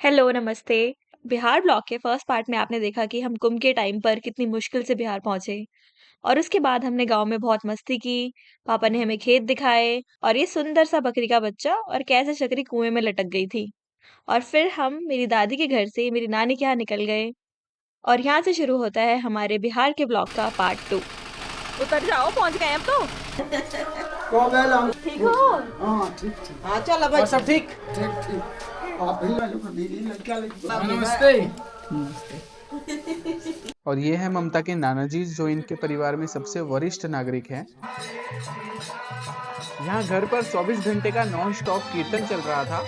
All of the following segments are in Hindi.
हेलो, नमस्ते। बिहार ब्लॉग के फर्स्ट पार्ट में आपने देखा कि हम कुंभ के टाइम पर कितनी मुश्किल से बिहार पहुँचे और उसके बाद हमने गाँव में बहुत मस्ती की, पापा ने हमें खेत दिखाए और ये सुंदर सा बकरी का बच्चा और कैसे शकरी कुएँ में लटक गई थी। और फिर हम मेरी दादी के घर से मेरी नानी के यहाँ निकल गए और यहाँ से शुरू होता है हमारे बिहार के ब्लॉग का पार्ट 2। उतर जाओ, पहुँच गए अब तो। ठीक हो? हाँ ठीक ठीक। हाँ चल अब सब ठीक। ठीक ठीक। आप भी लो दीदी लड़का नमस्ते। और ये है ममता के नाना जी जो इनके परिवार में सबसे वरिष्ठ नागरिक हैं। यहाँ घर पर 24 घंटे का नॉन स्टॉप कीर्तन चल रहा था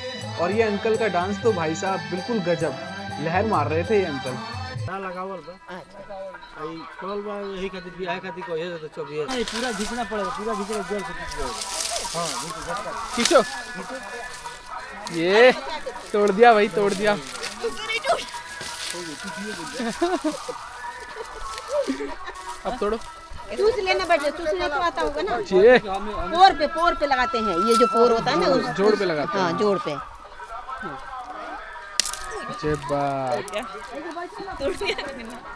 और ये अंकल का डांस तो भाई साहब बिल्कुल गजब, लहर मार रहे थे ये अंकल। लगावल बा आई कोल बा यही खातिर बियाह खातिर कहे तो 24 नहीं पूरा घिसना पड़ेगा, पूरा घिसेगा जोर से खींच जाएगा। हां खींचो, ये तोड़ दिया भाई, तोड़ दिया। अब तोड़ो। चूस लेना बेटे, चूसने तो आता होगा ना। ये पोर पे लगाते हैं, ये जो पोर होता है ना उस जोड़ पे लगाते हैं। हाँ जोड़ पे।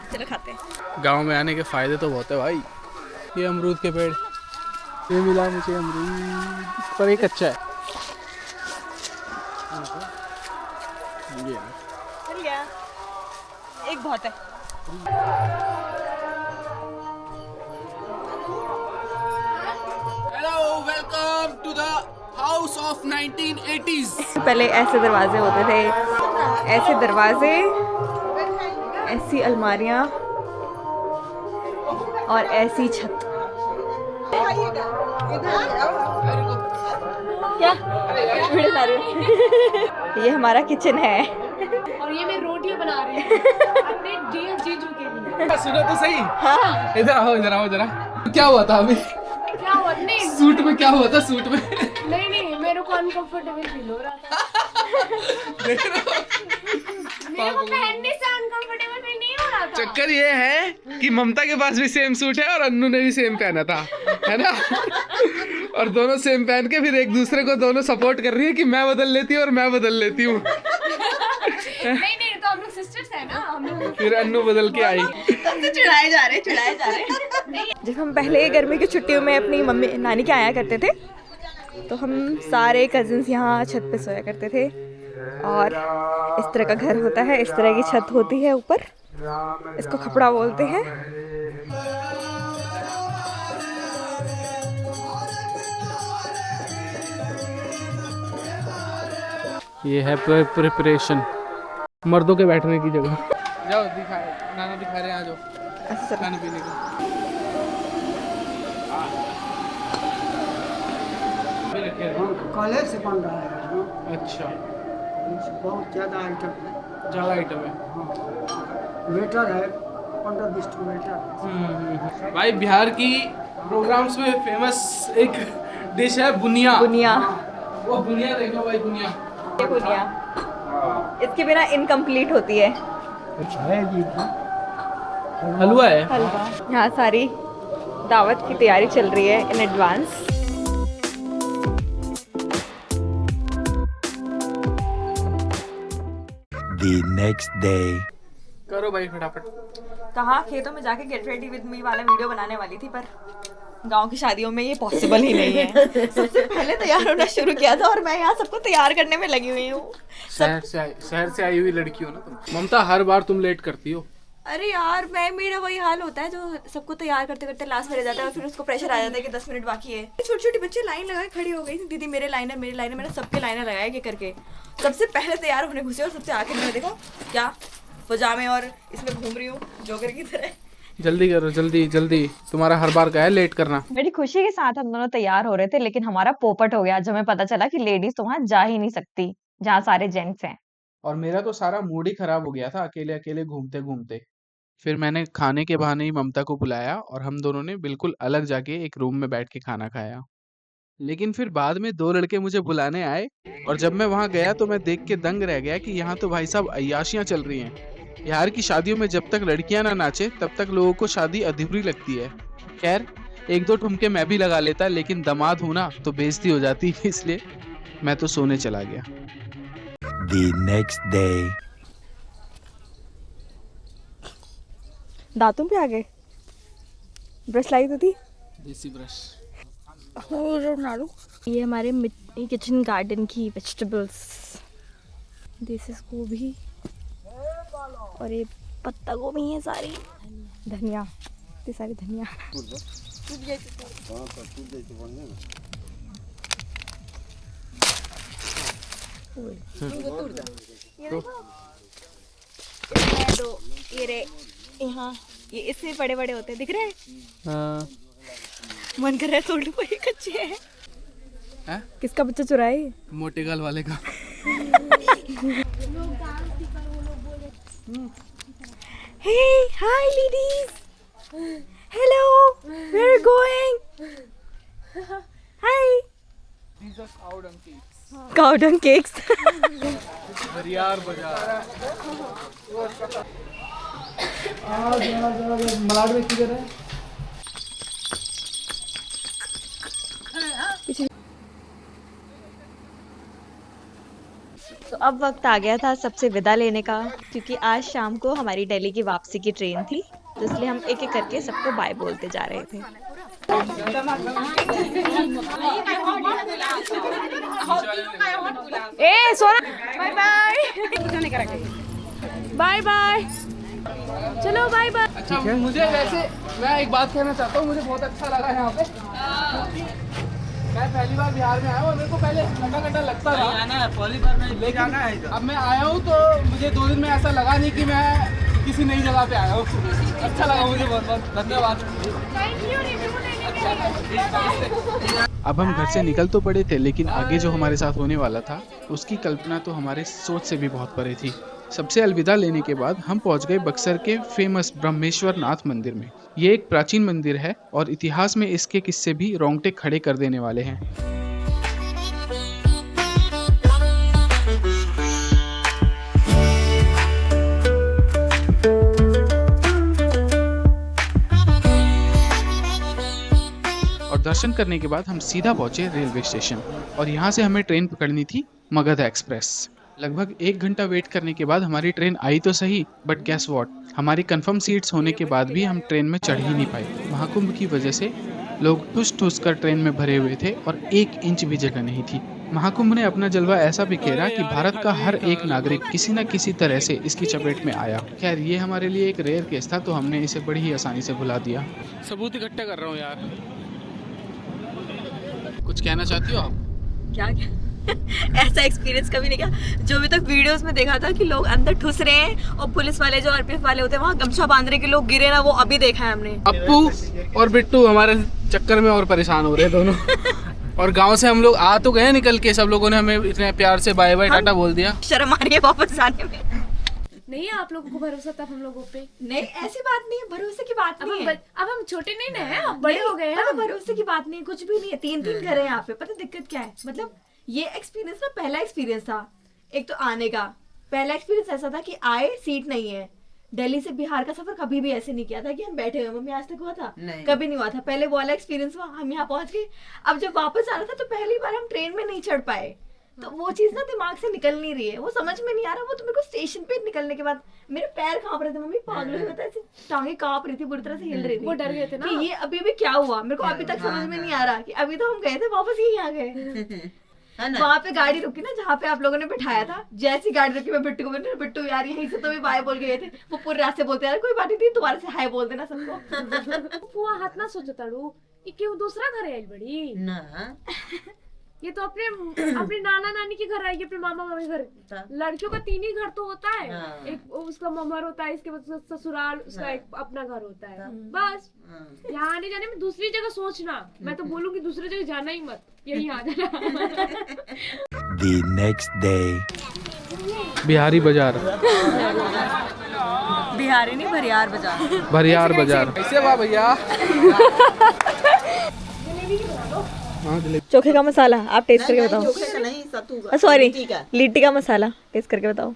चलो खाते हैं। गांव में आने के फायदे तो बहुत है भाई। ये अमरूद के पेड़, ये मिला मुझे अमरूद, पर एक अच्छा है। ये मिल गया, एक बहुत है। Hello, welcome to the house of 1980s। पहले ऐसे दरवाजे होते थे, ऐसे दरवाजे, ऐसी अलमारियां और ऐसी छत। क्या वीडियो बना रही हूँ? ये हमारा किचन है और ये मैं रोटियां बना रही हूँ अपने डियर जीजू के लिए। सुनो तो सही। हाँ। इधर आओ, इधर आओ जरा। क्या हुआ था अभी? क्या हुआ? नहीं सूट में क्या हुआ था? सूट में नहीं मेरे को अनकंफर्टेबल फील हो रहा था। देख रहे हो? मेरे को पहनने से अनकंफर्टेबल फील नहीं हो रहा था। चक्कर ये है कि ममता के पास भी सेम सूट है और अन्नू ने भी सेम पहना था, है ना? और दोनों सेम पहन के फिर एक दूसरे को दोनों सपोर्ट कर रही है कि मैं बदल लेती हूँ और मैं बदल लेती हूँ। नहीं तो हम लोग सिस्टर्स हैं ना, हम लोग। फिर अन्नू बदल के आई। चिढ़ाए जा रहे। जब हम पहले गर्मी की छुट्टियों में अपनी मम्मी नानी के आया करते थे तो हम सारे कजिन्स यहाँ छत पे सोया करते थे और इस तरह का घर होता है, इस तरह की छत होती है ऊपर, इसको खपड़ा बोलते हैं। ये है प्रिपरेशन मर्दों के बैठने की जगह। जाओ दिखा, नाना दिखा रहे हैं, आ जाओ खाने पीने का। कॉलेज से बन रहा है। अच्छा, बहुत ज़्यादा आइटम है। ज़्यादा आइटम है। हाँ वेटर है, 15-20 वेटर। भाई बिहार की प्रोग्राम्स में फेमस एक डिश है बुनिया। वो बुनिया देख लो भाई, बुनिया। ये बुनिया इसके बिना इनकम्प्लीट होती है। हलवा है। यहाँ सारी दावत की तैयारी चल रही है in advance. The next day. करो भाई फटाफट। कहाँ खेतों में जाके गेट रेडी विद मी वाला वीडियो बनाने वाली थी, पर गांव की शादियों में ये पॉसिबल ही नहीं है। सबसे पहले तैयार होना शुरू किया था और मैं यहाँ सबको तैयार करने में लगी हुई हूँ। शहर से आई हुई लड़की हो ना तुम। ममता हर बार तुम लेट करती हो। अरे यार, मेरा वही हाल होता है जो सबको तैयार करते करते लास्ट में रह जाता है और फिर उसको प्रेशर आ जाता है कि 10 मिनट बाकी है। छोटी छोटी बच्चे लाइन लगाए खड़ी हो गई, दीदी मेरे लाइनर मैंने सबके लाइनर लगाए ये करके। सबसे पहले तैयार होने घुसे और सबसे आखिर में देखो क्या पजामे और इसमें घूम रही हूँ जोकर की तरह। जल्दी करो, जल्दी। तुम्हारा हर बार का है लेट करना। बड़ी खुशी के साथ हम दोनों तैयार हो रहे थे, लेकिन हमारा पोपट हो गया जब हमें पता चला कि लेडीज तो वहां जा ही नहीं सकती जहाँ सारे जेंट्स हैं। और मेरा तो सारा मूड ही खराब हो गया था अकेले घूमते घूमते। फिर मैंने खाने के बहाने ही ममता को बुलाया और हम दोनों ने बिल्कुल अलग जाके एक रूम में बैठ के खाना खाया। लेकिन फिर बाद में 2 लड़के मुझे बुलाने आए और जब मैं वहां गया तो मैं देख के दंग रह गया कि यहाँ तो भाई साहब अय्याशियां चल रही हैं। बिहार की शादियों में जब तक लड़कियां ना नाचे तब तक लोगों को शादी अधूरी लगती है। खैर 1-2 ठुमके मैं भी लगा लेता, लेकिन दामाद हूं ना तो बेइज्जती हो जाती, इसलिए मैं तो सोने चला गया। The next day. दांतों पे आ गए। ब्रश लाई तो थी। देसी ब्रश। ये हमारे किचन गार्डन की वेजिटेबल्स, देसी गोभी और ये पत्ता गोभी है सारी, धनिया, इतनी सारी धनिया। यहाँ ये इससे बड़े बड़े होते हैं, दिख रहे हैं? हाँ। मन कर रहा है तोड़ लूं, ये कच्चे हैं। हैं? किसका बच्चा चुराए? मोटे गाल वाले का। Hey, hi ladies. Hello. Where are you going? Hi. These are cow dung cakes. Cow dung cakes. हरियार बाजार। मलाड में किधर है? तो अब वक्त आ गया था सबसे विदा लेने का, क्योंकि आज शाम को हमारी दिल्ली की वापसी की ट्रेन थी, तो इसलिए हम एक एक करके सबको बाय बोलते जा रहे थे। ए सोना, बाय बाय। Bye bye. चलो बाय बाय। अच्छा, मुझे वैसे मैं एक बात कहना चाहता हूँ, मुझे बहुत अच्छा लगा यहाँ पे। मैं पहली बार बिहार में आया हूँ और मेरे को पहले घंटा लगता था आना है, पहली बार नहीं, लेकिन आना है। अब मैं आया हूँ तो मुझे 2 दिन में ऐसा लगा नहीं कि मैं किसी नई जगह पे आया हूँ। अच्छा लगा मुझे, बहुत बहुत धन्यवाद। अब हम घर से निकल तो पड़े थे, लेकिन आगे जो हमारे साथ होने वाला था उसकी कल्पना तो हमारे सोच से भी बहुत परे थी। सबसे अलविदा लेने के बाद हम पहुंच गए बक्सर के फेमस ब्रह्मेश्वर नाथ मंदिर में। ये एक प्राचीन मंदिर है और इतिहास में इसके किस्से भी रोंगटे खड़े कर देने वाले हैं। और दर्शन करने के बाद हम सीधा पहुंचे रेलवे स्टेशन और यहाँ से हमें ट्रेन पकड़नी थी मगध एक्सप्रेस। लगभग 1 घंटा वेट करने के बाद हमारी ट्रेन आई तो सही, बट गैस व्हाट, हमारी कंफर्म सीट्स होने के बाद भी हम ट्रेन में चढ़ ही नहीं पाए। महाकुंभ की वजह से लोग ठुस ठुस कर ट्रेन में भरे हुए थे और 1 इंच भी जगह नहीं थी। महाकुंभ ने अपना जलवा ऐसा बिखेरा कि भारत का हर एक नागरिक किसी न किसी तरह से इसकी चपेट में आया। खैर, ये हमारे लिए एक रेयर केस था, तो हमने इसे बड़ी ही आसानी से भुला दिया। सबूत इकट्ठा कर रहा हूँ यार। कुछ कहना चाहती हो आप? क्या ऐसा एक्सपीरियंस कभी नहीं किया। जो भी तक वीडियोस में देखा था कि लोग अंदर ठुस रहे हैं और पुलिस वाले जो आरपीएफ वाले होते हैं वहाँ गमछा बांध रहे के लोग गिरे ना, वो अभी देखा है हमने। अप्पू और बिट्टू हमारे चक्कर में और परेशान हो रहे हैं दोनों। और गांव से हम लोग आ तो गए निकल के, सब लोगों ने हमें इतने प्यार से बाय बाय टाटा बोल दिया। शर्म आ रही है वापस आने में। नहीं है आप लोगों को भरोसा तब हम लोगों पे? नहीं, ऐसी बात नहीं है, भरोसे की बात नहीं है। अब हम छोटे नहीं ना हैं, अब बड़े हो गए हैं। भरोसे की बात नहीं है, कुछ भी नहीं है। 3 घर है यहाँ पे। पता दिक्कत क्या है? मतलब ये एक्सपीरियंस ना पहला एक्सपीरियंस था। एक तो आने का पहला एक्सपीरियंस ऐसा था कि आए, सीट नहीं है। दिल्ली से बिहार का सफर कभी भी ऐसे नहीं किया था कि हम बैठे हुए। मम्मी आज तक हुआ था? कभी नहीं हुआ था। पहले वो वाला एक्सपीरियंस हुआ, हम यहाँ पहुंच गए। अब जब वापस आना था तो पहली बार हम ट्रेन में नहीं चढ़ पाए, तो वो चीज ना दिमाग से निकल नहीं रही है, वो समझ में नहीं आ रहा। वो तो मेरे को स्टेशन पे निकलने के बाद मेरे पैर कांप रहे थे। मम्मी पागल हो गया, टांगे कांप रही थी, बुरी तरह से हिल रही थी। वो डर गए थे ना कि ये अभी भी क्या हुआ। मेरे को अभी तक समझ में नहीं आ रहा कि अभी तो हम गए थे, वापस यही आ गए। वहाँ पे गाड़ी रुकी ना जहाँ पे आप लोगों ने बिठाया था, जैसी गाड़ी रुकी मैं बिट्टू को बोली, बिट्टू यार यहीं से तो भी बाय बोल गए थे। वो पूरे रास्ते बोलते यार कोई बात नहीं, दोबारा से हाय बोल देना सबको। पुआ हाथ ना सोचो ताड़ू कि क्यों दूसरा घर है बड़ी ना। ये तो अपने नाना नानी के घर आएगी, अपने मामा मामी घर। लड़कियों का 3 ही घर तो होता है। एक उसका ममर होता है, इसके बाद ससुराल, उसका एक अपना घर होता है। बस यहाँ आने जाने में दूसरी जगह सोचना, मैं तो बोलूंगी दूसरी जगह जाना ही मत, यही आ जाना। The next day. बिहारी बाजार। बिहारी नहीं, भरियार बाजार। भरियार बाजार। कैसे वाह भैया? चोखे का मसाला आप टेस्ट करके बताओ। नहीं सत्तू सॉरी, लिट्टी का मसाला टेस्ट करके बताओ।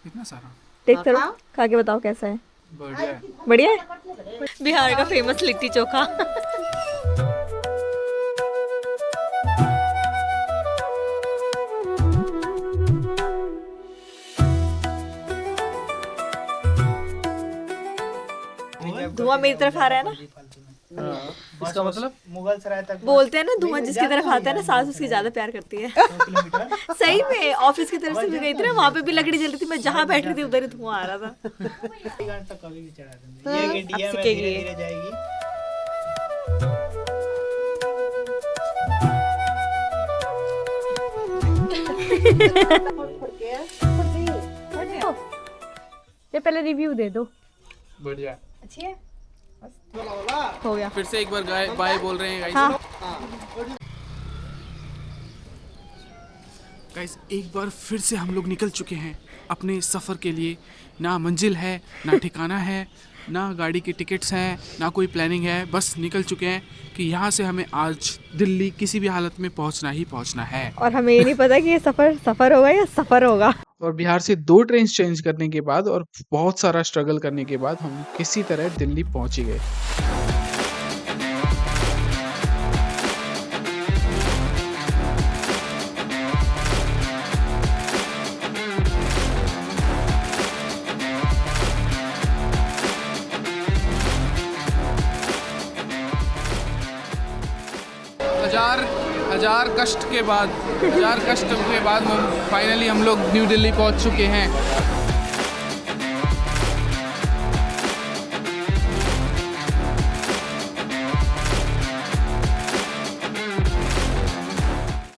कितना सारा टेस्ट करो, खा के बताओ कैसा है। बढ़िया। बढ़िया है। बिहार का फेमस लिट्टी चोखा। धुआं मेरी तरफ आ रहा है ना, इसका मतलब मुगल सराय तक बोलते हैं ना धुआं जिसकी तरफ आता है ना सास उसकी ज्यादा प्यार करती है। सही में ऑफिस की तरफ से भी गई थी ना, वहाँ पे भी लकड़ी जल रही थी, मैं जहाँ बैठ रही थी उधर ही धुआं आ रहा था। तक कभी भी चढ़ा देंगे। हाँ, ये अब इंडिया में सीखेगी धीरे ये। धीरे जाएगी। ये पहले रिव्यू दे दो। बढ़िया। अच्छी है, हो गया। फिर से एक बार बाय बोल रहे हैं गाइस। हाँ। गाइस एक बार फिर से हम लोग निकल चुके हैं अपने सफ़र के लिए। ना मंजिल है, ना ठिकाना है, ना गाड़ी की टिकट्स हैं, ना कोई प्लानिंग है, बस निकल चुके हैं कि यहाँ से हमें आज दिल्ली किसी भी हालत में पहुँचना ही पहुँचना है। और हमें ये नहीं पता कि ये सफर होगा या सफर होगा। और बिहार से 2 ट्रेन चेंज करने के बाद और बहुत सारा स्ट्रगल करने के बाद हम किसी तरह दिल्ली पहुँच ही गए। हजार कष्ट के बाद हम फाइनली हम लोग न्यू दिल्ली पहुंच चुके हैं।